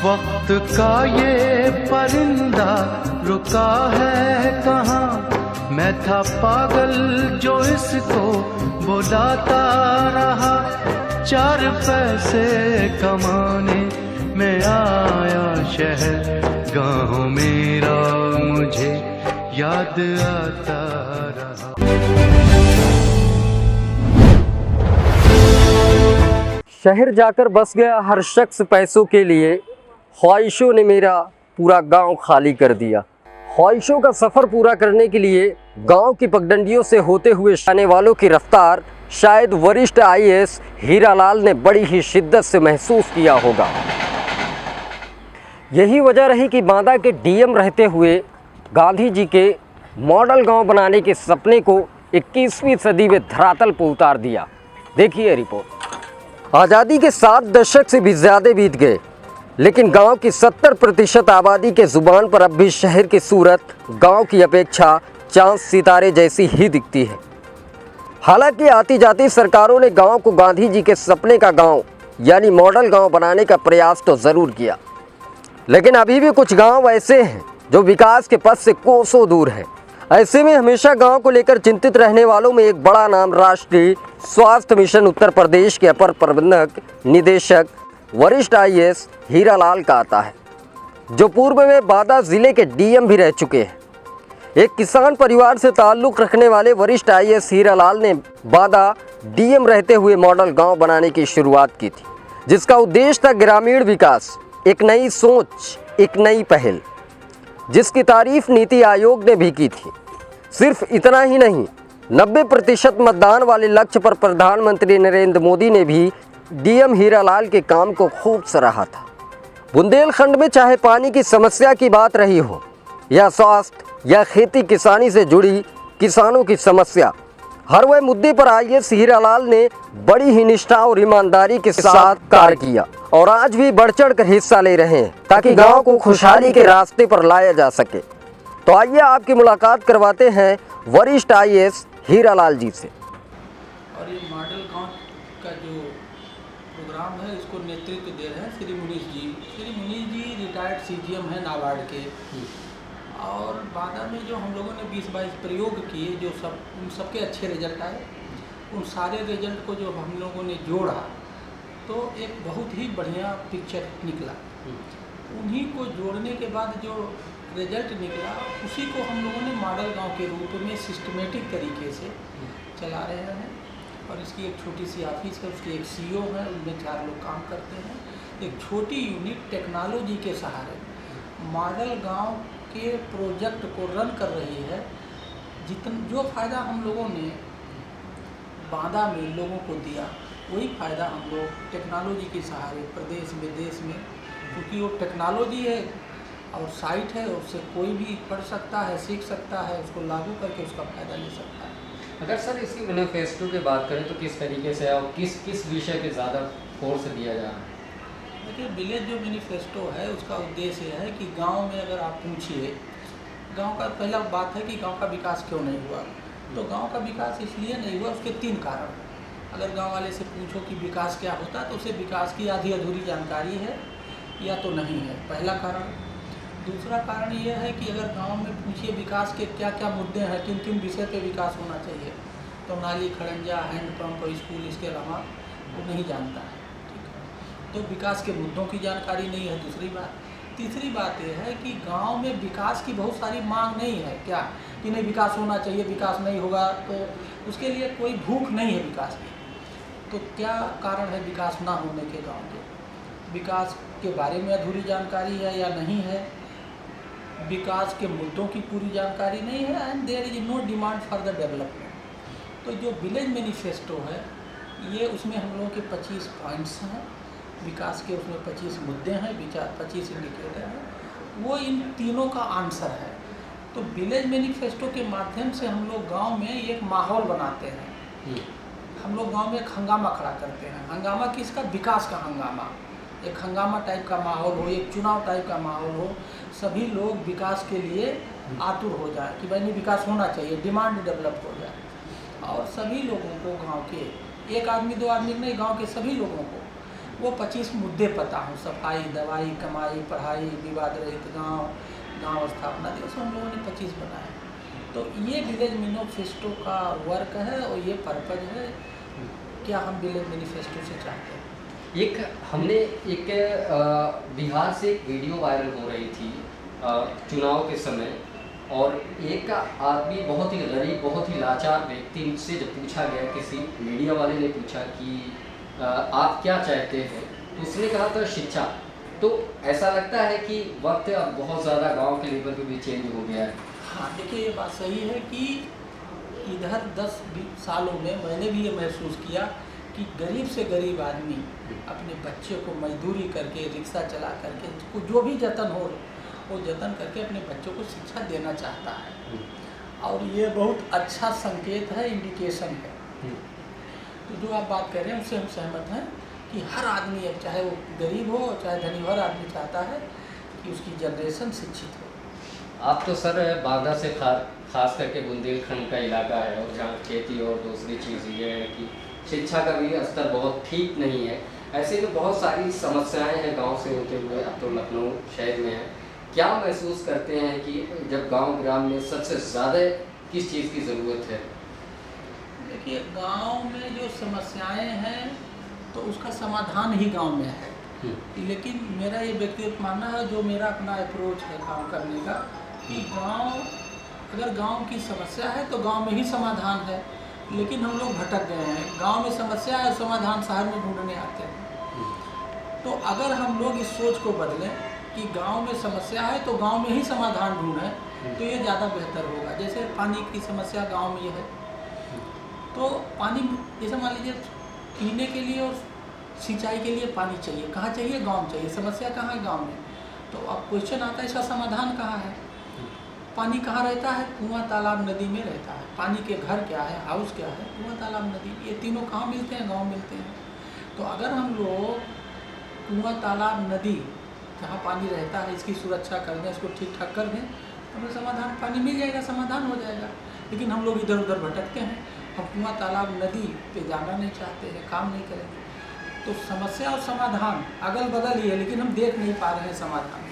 वक्त का ये परिंदा रुका है कहाँ, मैं था पागल जो इसको बुलाता रहा। 4 पैसे कमाने में आया शहर, गाँव मेरा मुझे याद आता रहा। शहर जाकर बस गया हर शख्स पैसों के लिए, ख्वाहिशों ने मेरा पूरा गांव खाली कर दिया। ख्वाहिशों का सफ़र पूरा करने के लिए गांव की पगडंडियों से होते हुए आने वालों की रफ्तार शायद वरिष्ठ आईएएस हीरालाल ने बड़ी ही शिद्दत से महसूस किया होगा। यही वजह रही कि बांदा के डीएम रहते हुए गांधी जी के मॉडल गांव बनाने के सपने को 21वीं सदी में धरातल पर उतार दिया। देखिए रिपोर्ट। आज़ादी के 7 दशक से भी ज़्यादा बीत गए, लेकिन गांव की 70% आबादी के ज़ुबान पर अब भी शहर की सूरत गांव की अपेक्षा चांद सितारे जैसी ही दिखती है। हालांकि आती जाती सरकारों ने गांव को गांधी जी के सपने का गांव यानी मॉडल गांव बनाने का प्रयास तो ज़रूर किया, लेकिन अभी भी कुछ गांव ऐसे हैं जो विकास के पथ से कोसों दूर है। ऐसे में हमेशा गांव को लेकर चिंतित रहने वालों में एक बड़ा नाम राष्ट्रीय स्वास्थ्य मिशन उत्तर प्रदेश के अपर प्रबंधक निदेशक वरिष्ठ आईएएस हीरालाल का आता है, जो पूर्व में बांदा जिले के डीएम भी रह चुके हैं। एक किसान परिवार से ताल्लुक़ रखने वाले वरिष्ठ आईएएस हीरालाल ने बांदा डीएम रहते हुए मॉडल गांव बनाने की शुरुआत की थी, जिसका उद्देश्य था ग्रामीण विकास, एक नई सोच, एक नई पहल, जिसकी तारीफ नीति आयोग ने भी की थी। सिर्फ इतना ही नहीं, 90% मतदान वाले लक्ष्य पर प्रधानमंत्री नरेंद्र मोदी ने भी डीएम हीरालाल के काम को खूब सराहा था। बुंदेलखंड में चाहे पानी की समस्या की बात रही हो या स्वास्थ्य या खेती किसानी से जुड़ी किसानों की समस्या, हर वह मुद्दे पर आईएएस हीरालाल ने बड़ी ही निष्ठा और ईमानदारी के साथ कार्य किया और आज भी बढ़ चढ़ कर हिस्सा ले रहे हैं ताकि गांव को खुशहाली के रास्ते पर लाया जा सके। तो आइए आपकी मुलाकात करवाते हैं वरिष्ठ आईएएस हीरालाल जी से। और ये मॉडल गांव का जो प्रोग्राम है, इसको नेतृत्व दे रहे हैं श्री मुनीश जी। श्री मुनीश जी रिटायर्ड सीजीएम हैं नाबार्ड के, और बांदा में जो हम लोगों ने 20-22 प्रयोग किए, जो उन सबके अच्छे रिजल्ट आए, उन सारे रिजल्ट को जो हम लोगों ने जोड़ा तो एक बहुत ही बढ़िया पिक्चर निकला। उन्हीं को जोड़ने के बाद जो रिजल्ट निकला, उसी को हम लोगों ने मॉडल गांव के रूप में सिस्टमेटिक तरीके से चला रहे हैं। और इसकी एक छोटी सी ऑफिस है, उसकी एक सीईओ है, उनमें 4 लोग काम करते हैं। एक छोटी यूनिट टेक्नोलॉजी के सहारे मॉडल गांव के प्रोजेक्ट को रन कर रही है। जो फ़ायदा हम लोगों ने बांदा में लोगों को दिया, वही फ़ायदा हम लोग टेक्नोलॉजी के सहारे प्रदेश में, देश में, क्योंकि वो टेक्नोलॉजी है और साइट है, उससे कोई भी पढ़ सकता है, सीख सकता है, उसको लागू करके उसका फ़ायदा ले सकता है। अगर सर इसकी मैनिफेस्टो की बात करें तो किस तरीके से और किस विषय पे ज़्यादा फोर्स दिया जा रहा है? देखिए, विलेज जो मैनिफेस्टो है उसका उद्देश्य है कि गांव में अगर आप पूछिए, गांव का पहला बात है कि गांव का विकास क्यों नहीं हुआ, तो गांव का विकास इसलिए नहीं हुआ, उसके 3 कारण। अगर गांव वाले से पूछो कि विकास क्या होता है, तो उसे विकास की आधी अधूरी जानकारी है या तो नहीं है, पहला कारण। दूसरा कारण ये है कि अगर गांव में पूछिए विकास के क्या क्या मुद्दे हैं, किन विषय पे विकास होना चाहिए, तो नाली, खड़ंजा, हैंडपम्प, स्कूल, इसके अलावा वो नहीं जानता है। तो विकास के मुद्दों की जानकारी नहीं है, दूसरी बात। तीसरी बात यह है कि गांव में विकास की बहुत सारी मांग नहीं है, क्या कि नहीं विकास होना चाहिए, विकास नहीं होगा तो उसके लिए कोई भूख नहीं है विकास की। तो क्या कारण है विकास ना होने के गांव के? विकास के बारे में अधूरी जानकारी है या नहीं है, विकास के मुद्दों की पूरी जानकारी नहीं है, and there is no demand for the development. तो जो विलेज मैनिफेस्टो है, ये उसमें हम लोगों के 25 पॉइंट्स हैं विकास के, उसमें 25 मुद्दे हैं, 25 इंडिकेटर हैं, वो इन तीनों का आंसर है। तो विलेज मैनिफेस्टो के माध्यम से हम लोग गांव में एक माहौल बनाते हैं। हम लोग गांव में एक हंगामा खड़ा करते हैं। हंगामा किसका? विकास का हंगामा। एक हंगामा टाइप का माहौल हो, एक चुनाव टाइप का माहौल हो, सभी लोग विकास के लिए आतुर हो जाए कि भाई नहीं विकास होना चाहिए, डिमांड डेवलप हो जाए। और सभी लोगों को, गांव के 1 आदमी 2 आदमी नहीं, गांव के सभी लोगों को वो 25 मुद्दे पता हूँ, सफाई, दवाई, कमाई, पढ़ाई, विवाद रहित गाँव, गाँव स्थापना दिवस हम लोगों ने 25 बनाए। तो ये विलेज मैनिफेस्टो का वर्क है और ये पर्पज है क्या हम विलेज मैनिफेस्टो से चाहते हैं। एक हमने एक बिहार से एक वीडियो वायरल हो रही थी चुनाव के समय, और एक आदमी बहुत ही गरीब, बहुत ही लाचार व्यक्ति से जब पूछा गया, किसी मीडिया वाले ने पूछा कि आप क्या चाहते हैं, तो उसने कहा था शिक्षा। तो ऐसा लगता है कि वक्त अब बहुत ज़्यादा गांव के लेवल पे भी चेंज हो गया है। हाँ देखिए, ये बात सही है कि इधर 10-20 सालों में मैंने भी ये महसूस किया कि गरीब से गरीब आदमी अपने बच्चे को मजदूरी करके, रिक्शा चला करके, जो भी जतन हो वो जतन करके अपने बच्चों को शिक्षा देना चाहता है। और ये बहुत अच्छा संकेत है, इंडिकेशन है। तो जो आप बात कर रहे हैं उससे हम सहमत हैं कि हर आदमी, अब चाहे वो गरीब हो चाहे धनी हो, हर आदमी चाहता है कि उसकी जनरेशन शिक्षित हो। आप तो सर बांदा से खास करके बुंदेलखंड का इलाका है, और जहाँ खेती और दूसरी चीज़ ये है कि शिक्षा का भी स्तर बहुत ठीक नहीं है। ऐसे में बहुत सारी समस्याएं हैं गांव से होते हुए, अब तो लखनऊ शहर में है। क्या महसूस करते हैं कि जब गांव ग्राम में सबसे ज़्यादा किस चीज़ की ज़रूरत है? देखिए, गांव में जो समस्याएं हैं तो उसका समाधान ही गांव में है। लेकिन मेरा ये व्यक्तिगत मानना है, जो मेरा अपना अप्रोच है काम करने का, कि अगर गांव की समस्या है तो गांव में ही समाधान है। लेकिन हम लोग भटक गए हैं, गांव में समस्या है, समाधान शहर में ढूंढने आते हैं। तो अगर हम लोग इस सोच को बदलें कि गांव में समस्या है तो गांव में ही समाधान ढूंढें, तो ये ज़्यादा बेहतर होगा। जैसे पानी की समस्या गांव में है, तो पानी जैसे मान लीजिए पीने के लिए और सिंचाई के लिए पानी चाहिए, कहाँ चाहिए? गांव चाहिए। समस्या कहाँ है? गांव में। तो अब क्वेश्चन आता है, इसका समाधान कहाँ है? पानी कहाँ रहता है? कुआं, तालाब, नदी में रहता है। पानी के घर क्या है? हाउस क्या है? कुआं, तालाब, नदी। ये तीनों कहाँ मिलते हैं? गांव मिलते हैं। तो अगर हम लोग कुआं, तालाब, नदी जहाँ पानी रहता है इसकी सुरक्षा कर दें, इसको ठीक ठाक कर दें, तो हमें समाधान, पानी मिल जाएगा, समाधान हो जाएगा। लेकिन हम लोग इधर उधर भटकते हैं, हम कुआं, तालाब, नदी पे जाना नहीं चाहते हैं, काम नहीं करेंगे। तो समस्या और समाधान अगल बगल ही है, लेकिन हम देख नहीं पा रहे हैं समाधान को।